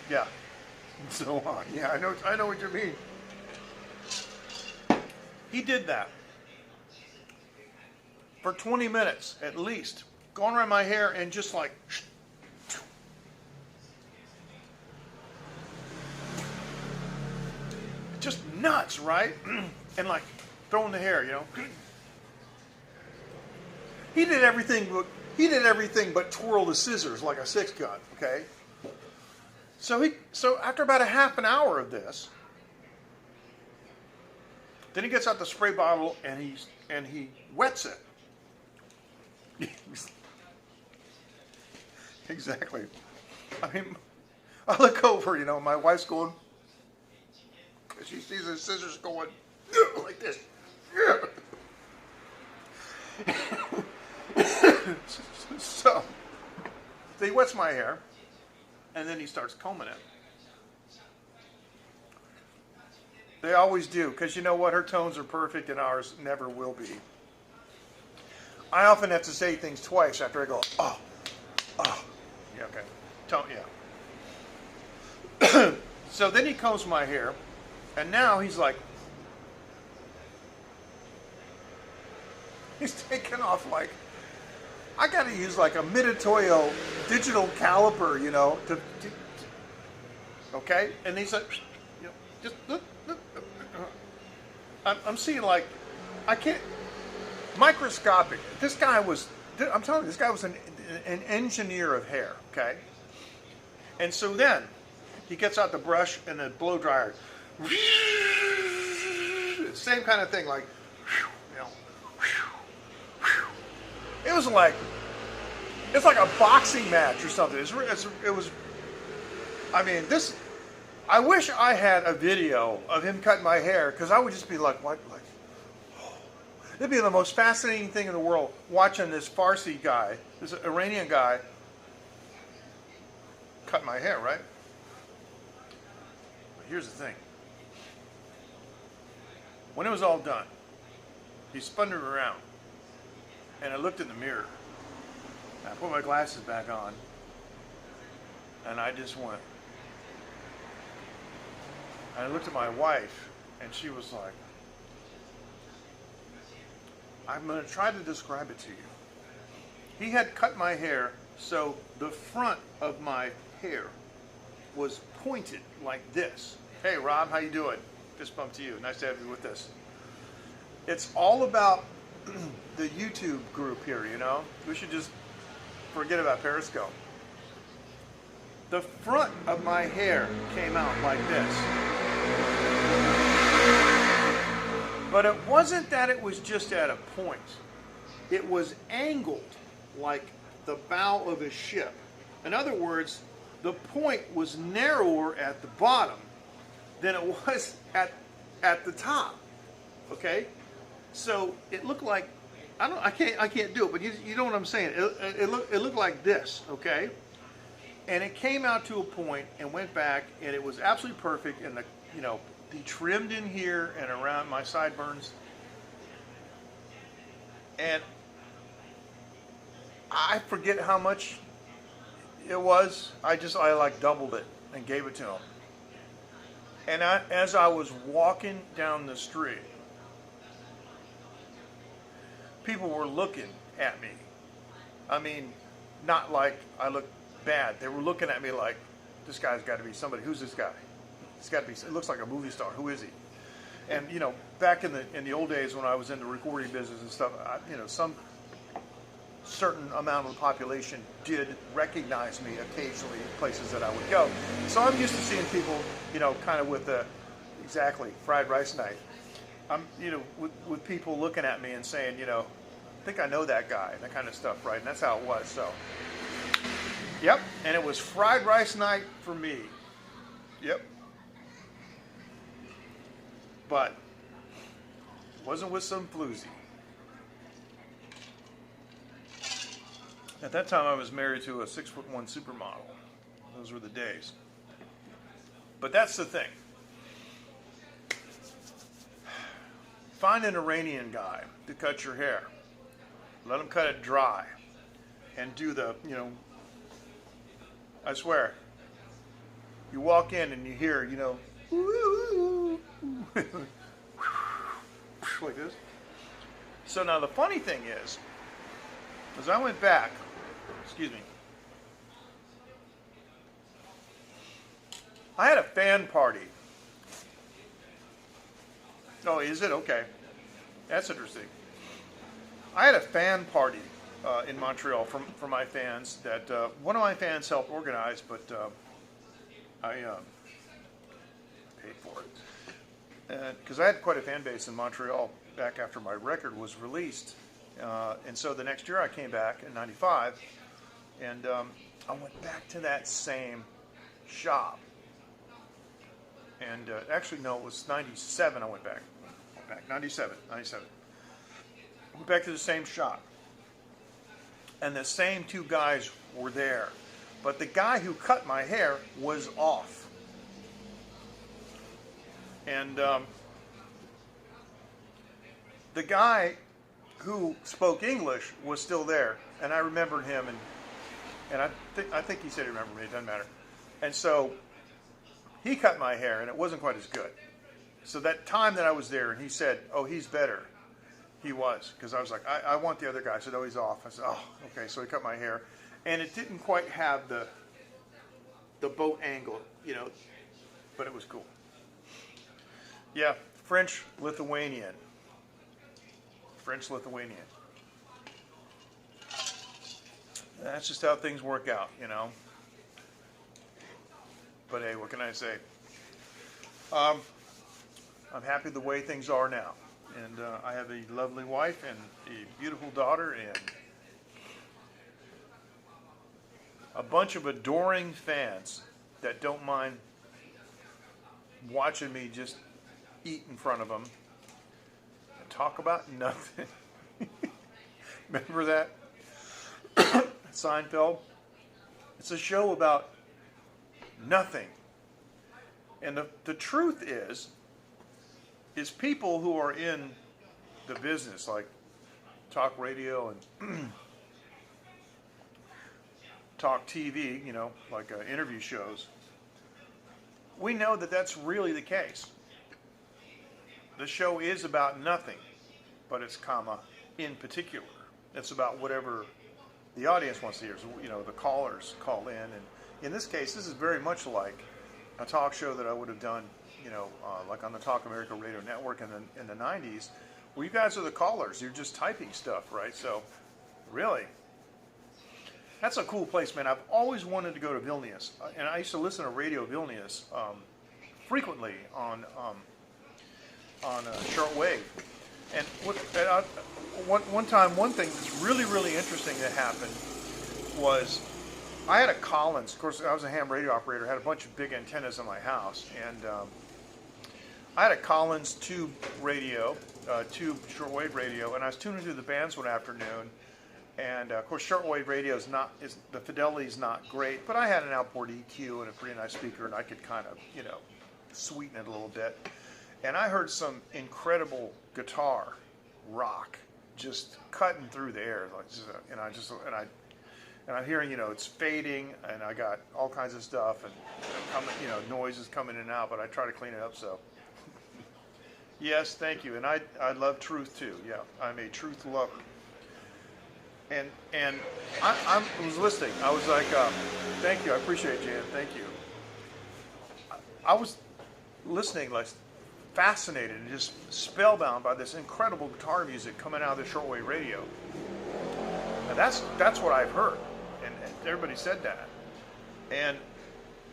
And so on. Yeah, I know what you mean. He did that for 20 minutes at least, going around my hair and just like, just nuts, right? And like throwing the hair, He did everything but twirl the scissors like a 6-gun, okay? So after about a half an hour of this, then he gets out the spray bottle and he wets it. Exactly. I mean, I look over, my wife's going, she sees the scissors going like this. So he wets my hair, and then he starts combing it. They always do, because you know what? Her tones are perfect, and ours never will be. I often have to say things twice after I go, oh. Yeah, okay. Tone, yeah. So then he combs my hair, and now he's like, he's taking off like, I got to use like a Mitutoyo digital caliper, okay? And he's like, just look. I'm seeing like, I can't, microscopic. This guy was, I'm telling you, this guy was an engineer of hair, okay? And so then he gets out the brush and the blow dryer. Same kind of thing, like, it was like, It's like a boxing match or something. It was. I mean, this. I wish I had a video of him cutting my hair, because I would just be like, what? Like, it'd be the most fascinating thing in the world watching this Farsi guy, this Iranian guy, cut my hair, right? But here's the thing. When it was all done, he spun it around, and I looked in the mirror. I put my glasses back on, and I just went. And I looked at my wife, and she was like, I'm going to try to describe it to you. He had cut my hair so the front of my hair was pointed like this. Hey, Rob, how you doing? Fist bump to you. Nice to have you with us. It's all about the YouTube group here, you know? We should just forget about Periscope. The front of my hair came out like this. But it wasn't that it was just at a point. It was angled like the bow of a ship. In other words, the point was narrower at the bottom than it was at the top. Okay? So it looked like, I can't do it, but you know what I'm saying. It looked like this, okay? And it came out to a point and went back, and it was absolutely perfect. And he trimmed in here and around my sideburns. And I forget how much it was. I like doubled it and gave it to him. And as I was walking down the street, people were looking at me. I mean, not like I looked bad. They were looking at me like, this guy's got to be somebody. Who's this guy? It's got to be. It looks like a movie star. Who is he? And back in the old days when I was in the recording business and stuff, some certain amount of the population did recognize me occasionally in places that I would go. So I'm used to seeing people, kind of with a fried rice knife. I'm, with people looking at me and saying, I think I know that guy, that kind of stuff, right? And that's how it was. So, yep. And it was fried rice night for me. Yep. But it wasn't with some floozy. At that time, I was married to a 6'1" supermodel. Those were the days. But that's the thing. Find an Iranian guy to cut your hair. Let him cut it dry. And do the, I swear, you walk in and you hear, like this. So now the funny thing is, as I went back, I had a fan party. Oh, is it? Okay. That's interesting. I had a fan party in Montreal for my fans that one of my fans helped organize, but I paid for it. Because I had quite a fan base in Montreal back after my record was released. And so the next year I came back in '95, and I went back to that same shop. And actually, no, it was '97 I went back. 97. Went back to the same shop. And the same two guys were there. But the guy who cut my hair was off. And the guy who spoke English was still there. And I remembered him. And I think he said he remembered me. It doesn't matter. And so he cut my hair, and it wasn't quite as good. So that time that I was there, and he said, oh, he's better. He was, because I was like, I want the other guy. I said, oh, he's off. I said, oh, okay. So he cut my hair. And it didn't quite have the boat angle, but it was cool. Yeah, French-Lithuanian. That's just how things work out, But hey, what can I say? I'm happy the way things are now. And I have a lovely wife and a beautiful daughter, and a bunch of adoring fans that don't mind watching me just eat in front of them and talk about nothing. Remember that? Seinfeld? It's a show about nothing. And the truth is people who are in the business, like talk radio and talk TV, you know, like interview shows, we know that that's really the case. The show is about nothing, but it's in particular. It's about whatever the audience wants to hear. So, you know, the callers call in, and in this case, this is very much like a talk show that I would have done, you know, like on the Talk America Radio Network in the 90s, where you guys are the callers. You're just typing stuff, right? So, really, that's a cool place, man. I've always wanted to go to Vilnius, and I used to listen to Radio Vilnius frequently on shortwave. And one time, one thing that's really, really interesting that happened was I had a Collins. Of course, I was a ham radio operator. Had a bunch of big antennas in my house, and I had a Collins tube radio, tube shortwave radio, and I was tuning through the bands one afternoon. And of course, shortwave radio the fidelity is not great, but I had an outboard EQ and a pretty nice speaker, and I could kind of, you know, sweeten it a little bit. And I heard some incredible guitar rock just cutting through the air, like, and I'm hearing, you know, it's fading, and I got all kinds of stuff, and you know, noise is coming in and out, but I try to clean it up. So, yes, thank you, and I love truth too. Yeah, I'm a truth lover. And I was listening. I was like, thank you, I appreciate it, Jan. Thank you. I was listening, like, fascinated and just spellbound by this incredible guitar music coming out of the shortwave radio. And that's what I've heard, and everybody said that. And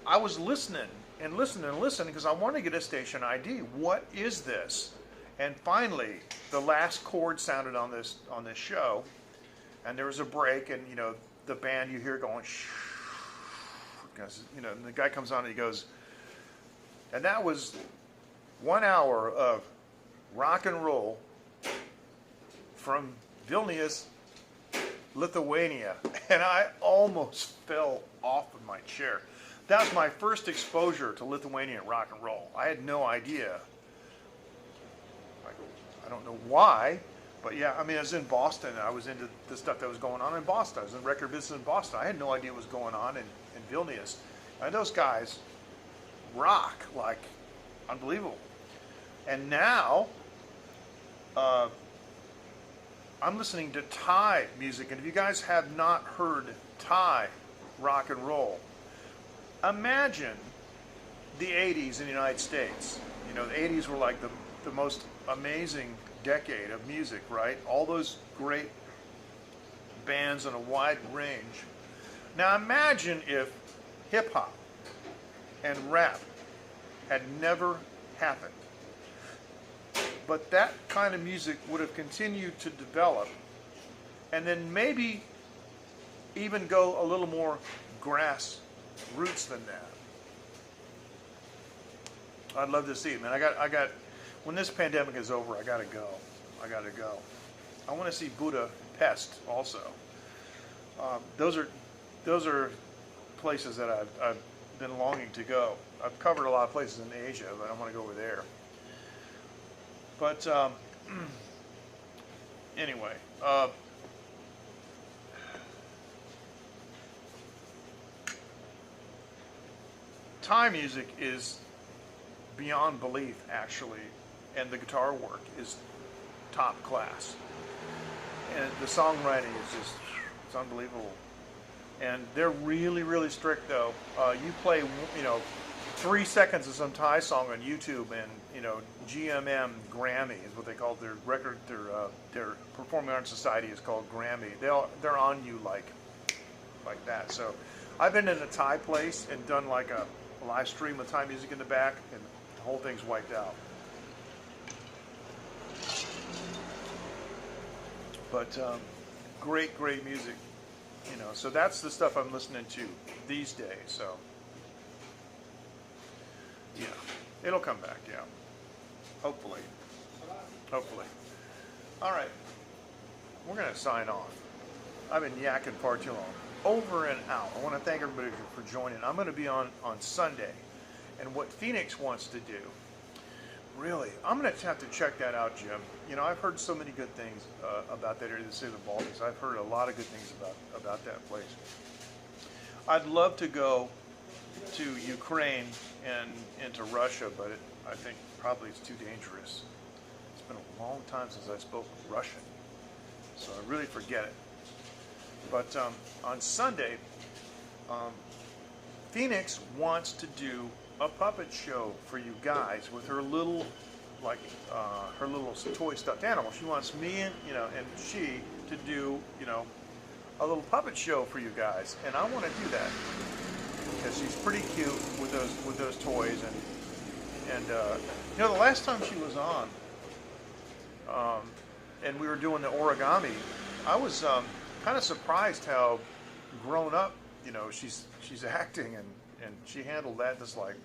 I was listening and listening and listening because I wanted to get a station ID. What is this? And finally, the last chord sounded on this show, and there was a break, and you know, the band you hear going, shh, because, you know, and the guy comes on and he goes, and that was 1 hour of rock and roll from Vilnius, Lithuania, and I almost fell off of my chair. That was my first exposure to Lithuanian rock and roll. I had no idea. I don't know why, but yeah, I mean, I was in Boston. I was into the stuff that was going on in Boston. I was in record business in Boston. I had no idea what was going on in Vilnius. And those guys rock like unbelievable. And now, I'm listening to Thai music, and if you guys have not heard Thai rock and roll, imagine the 80s in the United States. You know, the 80s were like the most amazing decade of music, right? All those great bands on a wide range. Now imagine if hip-hop and rap had never happened. But that kind of music would have continued to develop, and then maybe even go a little more grassroots than that. I'd love to see it, man. I got. When this pandemic is over, I gotta go. I want to see Budapest also. Those are places that I've been longing to go. I've covered a lot of places in Asia, but I want to go over there. But anyway, Thai music is beyond belief, actually, and the guitar work is top class. And the songwriting is it's unbelievable. And they're really, really strict, though. You play, 3 seconds of some Thai song on YouTube, and GMM Grammy is what they call their record. Their Performing Arts Society is called Grammy. They're on you like that. So I've been in a Thai place and done like a live stream with Thai music in the back, and the whole thing's wiped out. But great music. You know, so that's the stuff I'm listening to these days. So, yeah, it'll come back. Yeah, hopefully. Hopefully. All right, we're gonna sign off. I've been yakking far too long. Over and out. I want to thank everybody for joining. I'm going to be on Sunday, and what Phoenix wants to do. Really, I'm going to have to check that out, Jim. You know, I've heard so many good things about that area of the Sea of the Baltics. I've heard a lot of good things about that place. I'd love to go to Ukraine and to Russia, but I think probably it's too dangerous. It's been a long time since I spoke Russian, so I really forget it. But on Sunday, Phoenix wants to do a puppet show for you guys with her little, her little toy stuffed animal. She wants me and she to do a little puppet show for you guys, and I want to do that because she's pretty cute with those toys, and the last time she was on, and we were doing the origami, I was kind of surprised how grown up she's acting, and she handled that just like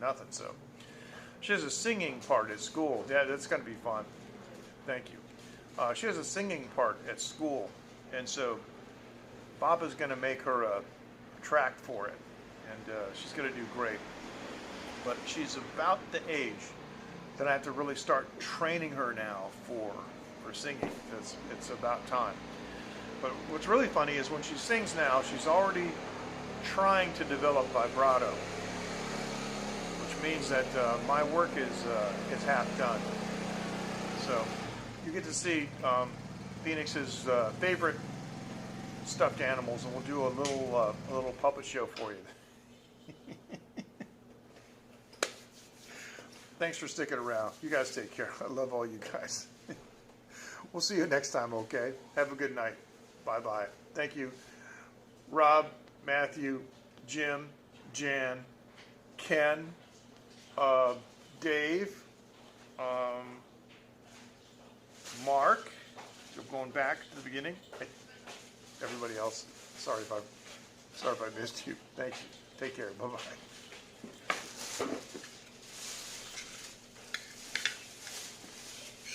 nothing. So she has a singing part at school. Yeah, that's going to be fun. Thank you. She has a singing part at school, and so Papa's going to make her a track for it, and she's going to do great. But she's about the age that I have to really start training her now for singing. It's about time. But what's really funny is when she sings now, she's already trying to develop vibrato, which means that my work is half done. So you get to see Phoenix's favorite stuffed animals, and we'll do a little puppet show for you. Thanks for sticking around. You guys take care. I love all you guys. We'll see you next time, okay? Have a good night. Bye-bye. Thank you. Rob, Matthew, Jim, Jan, Ken, Dave, Mark. So going back to the beginning. Everybody else, sorry if I missed you. Thank you. Take care. Bye-bye.